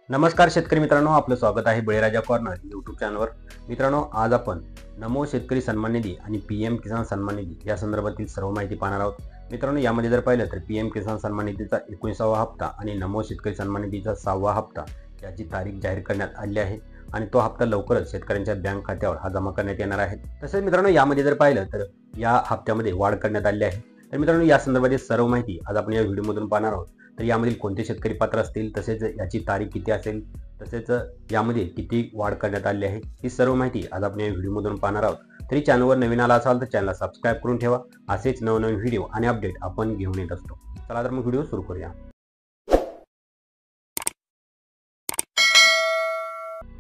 नमस्कार शेतकरी मित्रांनो, आपलं स्वागत आहे बळीराजा कॉर्नर यूट्यूब चॅनलवर। मित्रांनो, आज आपण नमो शेतकरी सन्मान निधी आणि पीएम किसान सन्मान निधी या संदर्भातील सर्व माहिती पाहणार आहोत। मित्रांनो, यामध्ये जर पाहिलं तर पीएम किसान सन्मान निधीचा 19वा हप्ता आणि नमो शेतकरी सन्मान निधीचा 6वा हप्ता याची तारीख जाहीर करण्यात आली आहे आणि तो हप्ता लवकरच शेतकऱ्यांच्या बँक खात्यावर हा जमा करण्यात येणार आहे। तसेच मित्रांनो, यामध्ये जर पाहिलं तर या हप्त्यामध्ये वाढ करण्यात आली आहे। तर मित्रांनो, या संदर्भातील सर्व माहिती आज आपण या व्हिडिओमधून पाहणार आहोत। तर यामधील कोणते शेतकरी पात्र असतील, तसेच याची तारीख किती असेल, तसेच यामध्ये किती वाढ करण्यात आली आहे, ही सर्व माहिती आज आपण या व्हिडिओमधून पाहणार आहोत। तरी चॅनलवर नवीन आला असाल तर चॅनलला सबस्क्राईब करून ठेवा। असेच नवनवीन व्हिडिओ आणि अपडेट आपण घेऊन येत असतो। चला तर मग व्हिडिओ सुरू करूया।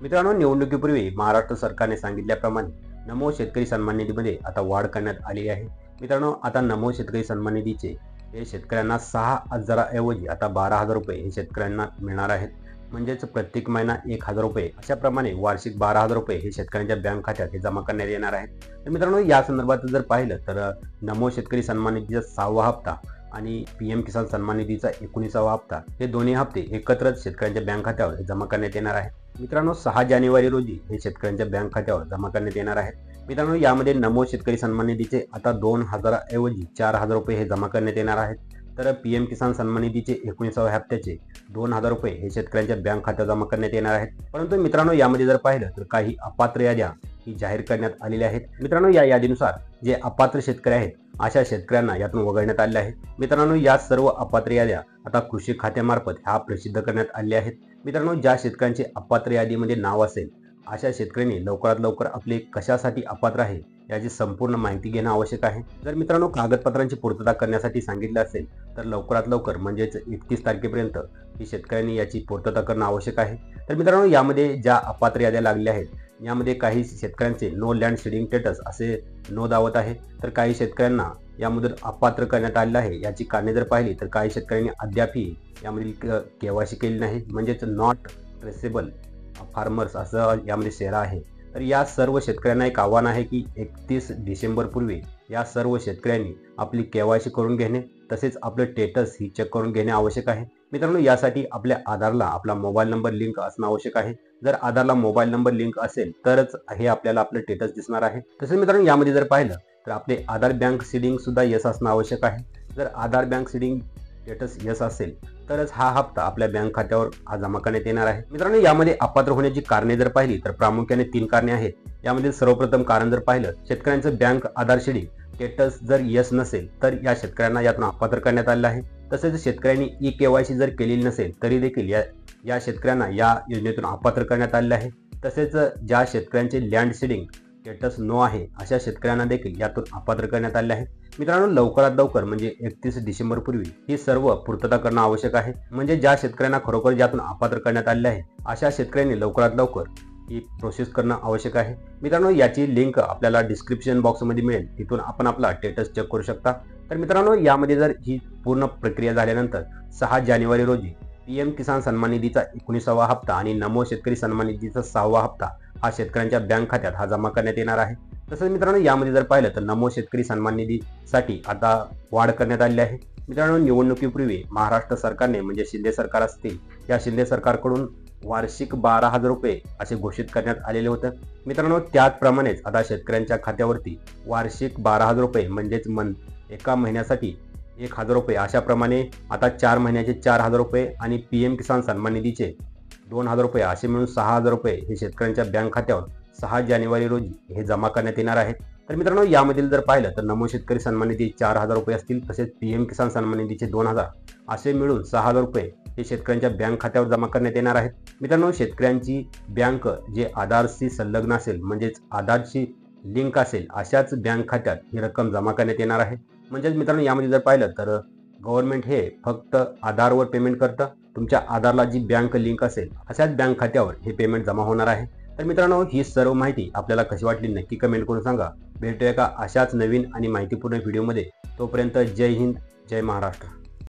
मित्रांनो, निवडणुकीपूर्वी महाराष्ट्र सरकारने सांगितल्याप्रमाणे नमो शेतकरी सन्मान निधीमध्ये आता वाढ करण्यात आली आहे। मित्रांनो, आता नमो शेतकरी सन्मान निधीचे हे शेतकऱ्यांना 6,000 ऐवजी आता 12,000 रुपये हे शेतकऱ्यांना मिळणार आहेत। म्हणजेच प्रत्येक महिना 1,000 रुपये अशाप्रमाणे वार्षिक 12,000 रुपये हे शेतकऱ्यांच्या बँक खात्यात हे जमा करण्यात येणार आहेत। तर मित्रांनो, या संदर्भात जर पाहिलं तर नमो शेतकरी सन्मान निधीचा 6वा हप्ता आणि पीएम किसान सन्मान निधीचा 19वा हप्ता हे दोन्ही हप्ते एकत्रच शेतकऱ्यांच्या बँक खात्यावर जमा करण्यात येणार आहे। मित्रांनो, 6 जानेवारी रोजी हे शेतकऱ्यांच्या बँक खात्यावर जमा करण्यात येणार आहेत। मित्रांनो, यामध्ये नमो शेतकरी सन्मान निधीचे आता 2,000 ऐवजी 4,000 रुपये हे जमा करण्यात येणार आहेत। तर पीएम किसान सन्मान निधीचे 19व्या हप्त्याचे 2,000 रुपये हे शेतकऱ्यांच्या बँक खात्यात जमा करण्यात येणार आहेत। परंतु मित्रांनो, यामध्ये जर पाहिलं तर काही अपात्र याद्या ही जाहीर करण्यात आलेल्या आहेत। मित्रांनो, या यादीनुसार जे अपात्र शेतकरी आहेत अशा शेतकऱ्यांना यातून वगळण्यात आले आहे। मित्रांनो, या सर्व अपात्र याद्या आता कृषी खात्यामार्फत ह्या प्रसिद्ध करण्यात आल्या आहेत। मित्रांनो, ज्या शेतकऱ्यांचे अपात्र यादीमध्ये नाव असेल अशा शेतकऱ्यांनी लवकरात लवकर आपले कशासाठी अपात्र आहे याची संपूर्ण माहिती घेणं आवश्यक आहे। जर मित्रांनो कागदपत्रांची पूर्तता करण्यासाठी सांगितलं असेल तर लवकरात लवकर म्हणजेच 31 तारखेपर्यंत ही शेतकऱ्यांनी याची पूर्तता करणं आवश्यक आहे। तर मित्रांनो, यामध्ये ज्या अपात्र याद्या लागल्या आहेत यामध्ये काही शेतकऱ्यांचे नो लँड सीडिंग स्टेटस असे नो दावत आहे, तर काही शेतकऱ्यांना यामधून अपात्र करण्यात आलेलं आहे। याची कारणे जर पाहिली तर काही शेतकऱ्यांनी अद्यापही यामधील केवायसी केली नाही, म्हणजेच नॉट ट्रेसेबल फार्मर्स असं यामध्ये शेरा आहे। तर या सर्व शेतकऱ्यांना एक आव्हान आहे की 31 डिसेंबर पूर्वी या सर्व शेतकऱ्यांनी आपली केवायसी करून घेणे तसेच आपलं स्टेटस ही चेक करून घेणे आवश्यक आहे। मित्रांनो, यासाठी आपल्या आधारला आपला मोबाईल नंबर लिंक असणं आवश्यक आहे। जर आधारला मोबाईल नंबर लिंक असेल तरच हे आपल्याला आपलं स्टेटस दिसणार आहे। तसेच मित्रांनो, यामध्ये जर पाहिलं तर आपले आधार बँक सीडिंग सुद्धा यस असणं आवश्यक आहे। जर आधार बँक सीडिंग स्टेटस यस असेल तरच हा हप्ता आपल्या बँक खात्यावर हा जमा करण्यात येणार आहे। मित्रांनो, यामध्ये अपात्र होण्याची कारणे जर पाहिली तर प्रामुख्याने 3 कारणे आहेत। यामध्ये सर्वप्रथम कारण जर पाहिलं, शेतकऱ्यांचं बँक आधार सीडिंग स्टेटस जर यस नसेल तर या शेतकऱ्यांना यातून अपात्र करण्यात आलं आहे। तसेच शेतकऱ्यांनी ई केवायसी जर केलेली नसेल तरी देखील या शेतकऱ्यांना या योजनेतून अपात्र करण्यात आले आहे। तसेच ज्या शेतकऱ्यांचे लँड सीडिंग स्टेटस नो आहे अशा शेतकऱ्यांना देखील यातून अपात्र करण्यात आले आहे। मित्रांनो, लवकरात लवकर म्हणजे 31 डिसेंबर पूर्वी ही सर्व पूर्तता करणं आवश्यक आहे। म्हणजे ज्या शेतकऱ्यांना खरोखर यातून अपात्र करण्यात आले आहे अशा शेतकऱ्यांनी लवकरात लवकर ही प्रोसेस करणं आवश्यक आहे। मित्रांनो, याची लिंक आपल्याला डिस्क्रिप्शन बॉक्समध्ये मिळेल, तिथून आपण आपला स्टेटस चेक करू शकता। तर मित्रांनो, यामध्ये जर ही पूर्ण प्रक्रिया झाल्यानंतर 6 जानेवारी रोजी पीएम किसान सन्मान निधीचा 19वा हप्ता आणि नमो शेतकरी सन्मान निधीचा 6वा हप्ता हा शेतकऱ्यांच्या बँक खात्यात हा जमा करण्यात येणार आहे। तसंच मित्रांनो, यामध्ये जर पाहिलं तर नमो शेतकरी सन्मान निधीसाठी आता वाढ करण्यात आली आहे। मित्रांनो, निवडणुकीपूर्वी महाराष्ट्र सरकारने म्हणजे शिंदे सरकार असतील या शिंदे सरकारकडून वार्षिक 12,000 रुपये असे घोषित करण्यात आलेले होते। मित्रांनो, त्याचप्रमाणेच आता शेतकऱ्यांच्या खात्यावरती वार्षिक 12,000 रुपये म्हणजेच एका महिन्यासाठी 1,000 रुपये अशाप्रमाणे आता 4 महिन्याचे 4,000 रुपये आणि पीएम किसान सन्मान निधीचे 2,000 रुपये असे मिळून 6,000 रुपये हे शेतकऱ्यांच्या बँक खात्यावर 6 जानेवारी रोजी हे जमा करण्यात येणार आहेत। तर मित्रांनो, यामधील जर पाहिलं तर नमो शेतकरी सन्मान निधी 4,000 रुपये असतील, तसेच पीएम किसान सन्मान निधीचे 2,000 असे मिळून 6,000 रुपये हे शेतकऱ्यांच्या बँक खात्यावर जमा करण्यात येणार आहेत। मित्रांनो, शेतकऱ्यांची बँक जे आधारशी संलग्न असेल म्हणजेच आधारशी लिंक असेल अशाच बँक खात्यात ही रक्कम जमा करण्यात येणार आहे। म्हणजेच मित्रांनो, यामध्ये जर पाहिलं तर गव्हर्नमेंट हे फक्त आधारवर पेमेंट करतं। तुमच्या आधारला जी बँक लिंक असेल अशाच बँक खात्यावर हे पेमेंट जमा होणार आहे। तर मित्रांनो, ही सर्व माहिती आपल्याला कशी वाटली नक्की कमेंट करून सांगा। भेटूया का अशाच नवीन आणि माहितीपूर्ण व्हिडिओमध्ये। तोपर्यंत जय हिंद, जय महाराष्ट्र।